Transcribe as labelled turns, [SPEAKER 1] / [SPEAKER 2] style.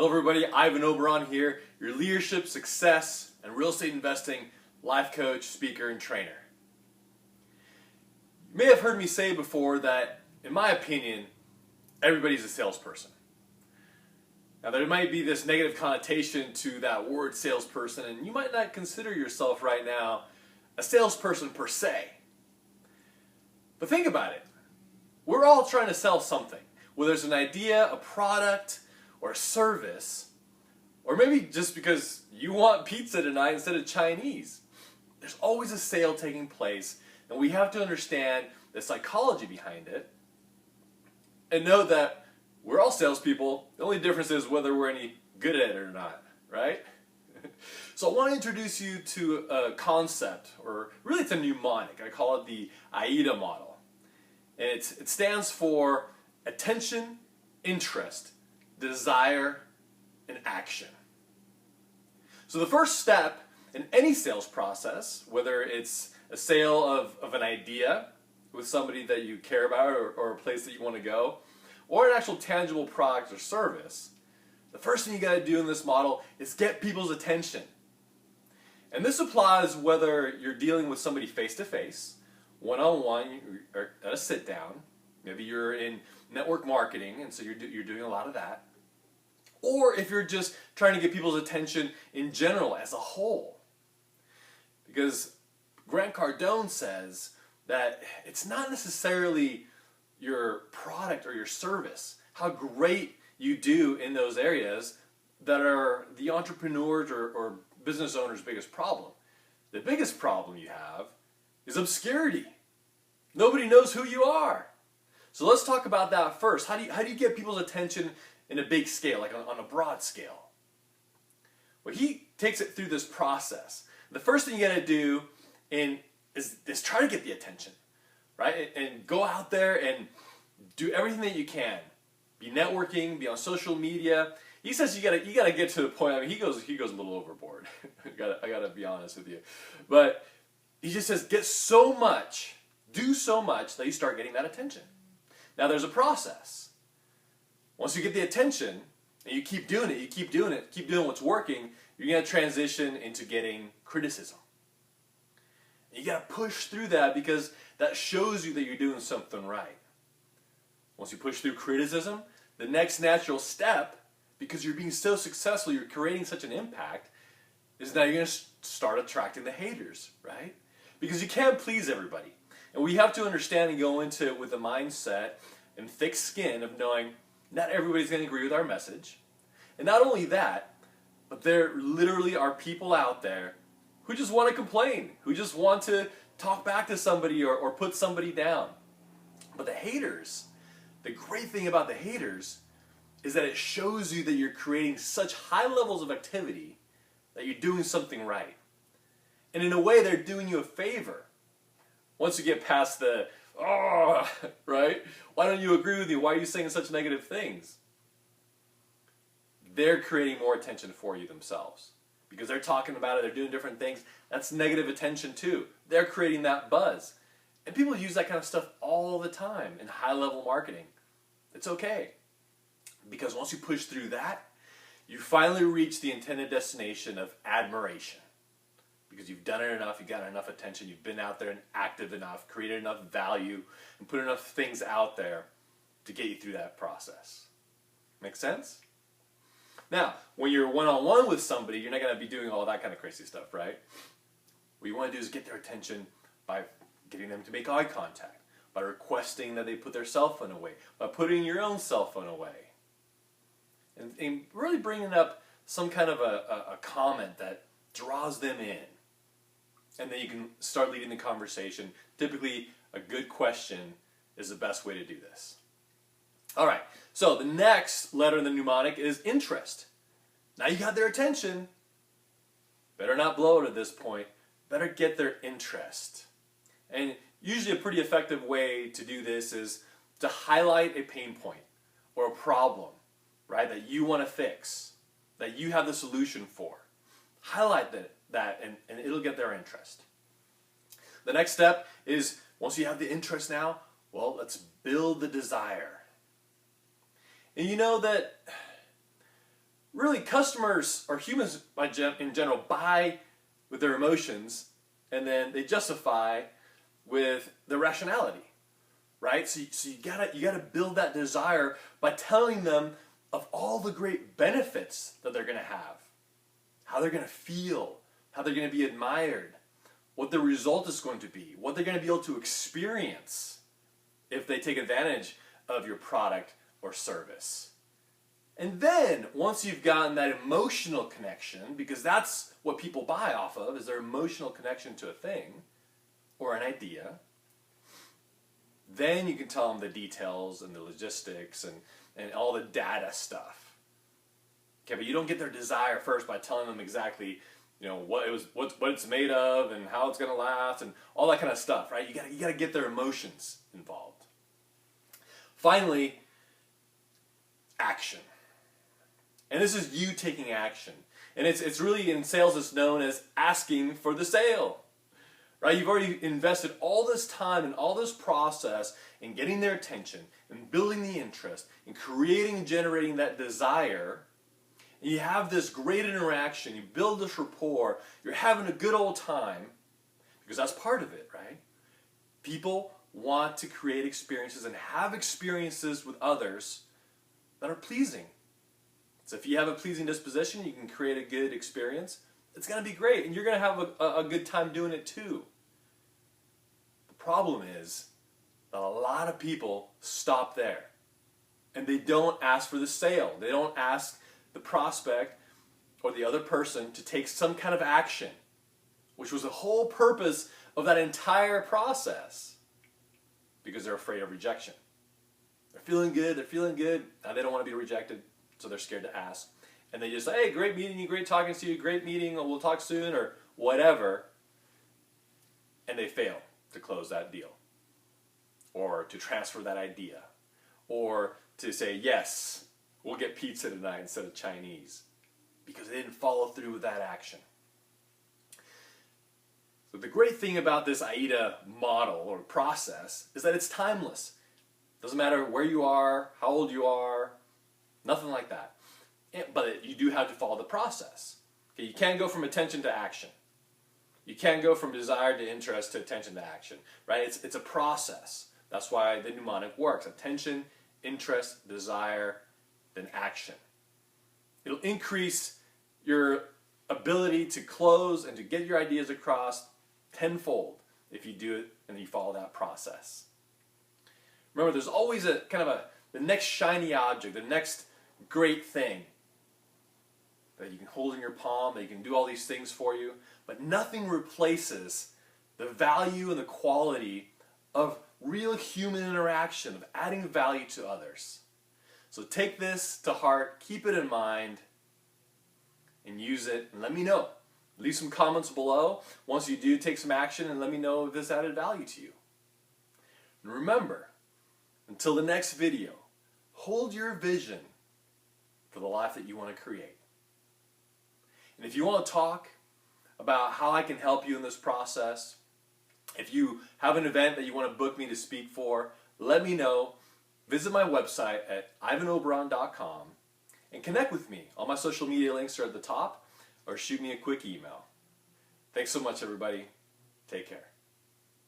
[SPEAKER 1] Hello everybody, Ivan Oberon here, your leadership, success, and real estate investing life coach, speaker, and trainer. You may have heard me say before that, in my opinion, everybody's a salesperson. Now there might be this negative connotation to that word salesperson, and you might not consider yourself right now a salesperson per se. But think about it. We're all trying to sell something, whether it's an idea, a product, or a service, or maybe just because you want pizza tonight instead of Chinese. There's always a sale taking place, and we have to understand the psychology behind it and know that we're all salespeople. The only difference is whether we're any good at it or not, right? So I want to introduce you to a concept, or really it's a mnemonic. I call it the AIDA Model. And it stands for attention, interest, desire, and action. So the first step in any sales process, whether it's a sale of an idea with somebody that you care about or a place that you want to go, or an actual tangible product or service, the first thing you got to do in this model is get people's attention. And this applies whether you're dealing with somebody face-to-face, one-on-one, or at a sit-down. Maybe you're in network marketing, and so you're doing a lot of that. Or if you're just trying to get people's attention in general as a whole. Because Grant Cardone says that it's not necessarily your product or your service, how great you do in those areas, that are the entrepreneur's or business owner's biggest problem. The biggest problem you have is obscurity. Nobody knows who you are. So let's talk about that first. How do you get people's attention in a big scale, like on a broad scale? Well, he takes it through this process. The first thing you got to do is try to get the attention, right? And go out there and do everything that you can. Be networking, be on social media. He says you gotta get to the point. I mean, he goes a little overboard. I gotta be honest with you, but he just says do so much that you start getting that attention. Now there's a process. Once you get the attention and you keep doing it, keep doing what's working, you're going to transition into getting criticism. And you got to push through that because that shows you that you're doing something right. Once you push through criticism, the next natural step, because you're being so successful, you're creating such an impact, is now you're going to start attracting the haters, right? Because you can't please everybody. And we have to understand and go into it with a mindset and thick skin of knowing not everybody's going to agree with our message. And not only that, but there literally are people out there who just want to complain, who just want to talk back to somebody or put somebody down. But the haters, the great thing about the haters is that it shows you that you're creating such high levels of activity that you're doing something right. And in a way, they're doing you a favor. Once you get past the, oh, right? Why don't you agree with me? Why are you saying such negative things? They're creating more attention for you themselves. Because they're talking about it, they're doing different things. That's negative attention too. They're creating that buzz. And people use that kind of stuff all the time in high-level marketing. It's okay. Because once you push through that, you finally reach the intended destination of admiration. Because you've done it enough, you've got enough attention, you've been out there and active enough, created enough value, and put enough things out there to get you through that process. Make sense? Now, when you're one-on-one with somebody, you're not going to be doing all that kind of crazy stuff, right? What you want to do is get their attention by getting them to make eye contact, by requesting that they put their cell phone away, by putting your own cell phone away, and really bringing up some kind of a comment that draws them in. And then you can start leading the conversation. Typically, a good question is the best way to do this. All right, so the next letter in the mnemonic is interest. Now you got their attention. Better not blow it at this point. Better get their interest. And usually a pretty effective way to do this is to highlight a pain point or a problem, right, that you want to fix, that you have the solution for. Highlight that and it'll get their interest. The next step is, once you have the interest now, well, let's build the desire. And you know that really customers or humans in general buy with their emotions, and then they justify with their rationality, right? So you gotta build that desire by telling them of all the great benefits that they're gonna have, how they're gonna feel, how they're gonna be admired, what the result is going to be, what they're gonna be able to experience if they take advantage of your product or service. And then, once you've gotten that emotional connection, because that's what people buy off of, is their emotional connection to a thing or an idea, then you can tell them the details and the logistics and all the data stuff. Okay, but you don't get their desire first by telling them exactly, what it's made of and how it's going to last and all that kind of stuff, right? You got to get their emotions involved. Finally, action. And this is you taking action. And it's really, in sales, it's known as asking for the sale. Right? You've already invested all this time and all this process in getting their attention and building the interest and creating and generating that desire. And you have this great interaction. You build this rapport. You're having a good old time, because that's part of it, right? People want to create experiences and have experiences with others that are pleasing. So if you have a pleasing disposition, you can create a good experience. It's going to be great, and you're going to have a good time doing it too. The problem is that a lot of people stop there, and they don't ask for the sale. They don't ask the prospect or the other person to take some kind of action, which was the whole purpose of that entire process, because they're afraid of rejection. They're feeling good, now they don't want to be rejected, so they're scared to ask. And they just say, hey, great meeting you, great talking to you, great meeting, we'll talk soon, or whatever. And they fail to close that deal, or to transfer that idea, or to say, yes, we'll get pizza tonight instead of Chinese, because they didn't follow through with that action. So the great thing about this AIDA model or process is that it's timeless. Doesn't matter where you are, how old you are, nothing like that. But you do have to follow the process. Okay, you can't go from attention to action. You can't go from desire to interest to attention to action, right? It's a process. That's why the mnemonic works. Attention, interest, desire, then action. It'll increase your ability to close and to get your ideas across tenfold if you do it and you follow that process. Remember, there's always the next shiny object, the next great thing that you can hold in your palm, that you can do all these things for you, but nothing replaces the value and the quality of real human interaction, of adding value to others. So take this to heart, keep it in mind, and use it, and let me know. Leave some comments below once you do take some action, and let me know if this added value to you. And remember, until the next video, hold your vision for the life that you want to create. And if you want to talk about how I can help you in this process, if you have an event that you want to book me to speak for, let me know. Visit my website at ivanoberon.com and connect with me. All my social media links are at the top, or shoot me a quick email. Thanks so much, everybody. Take care.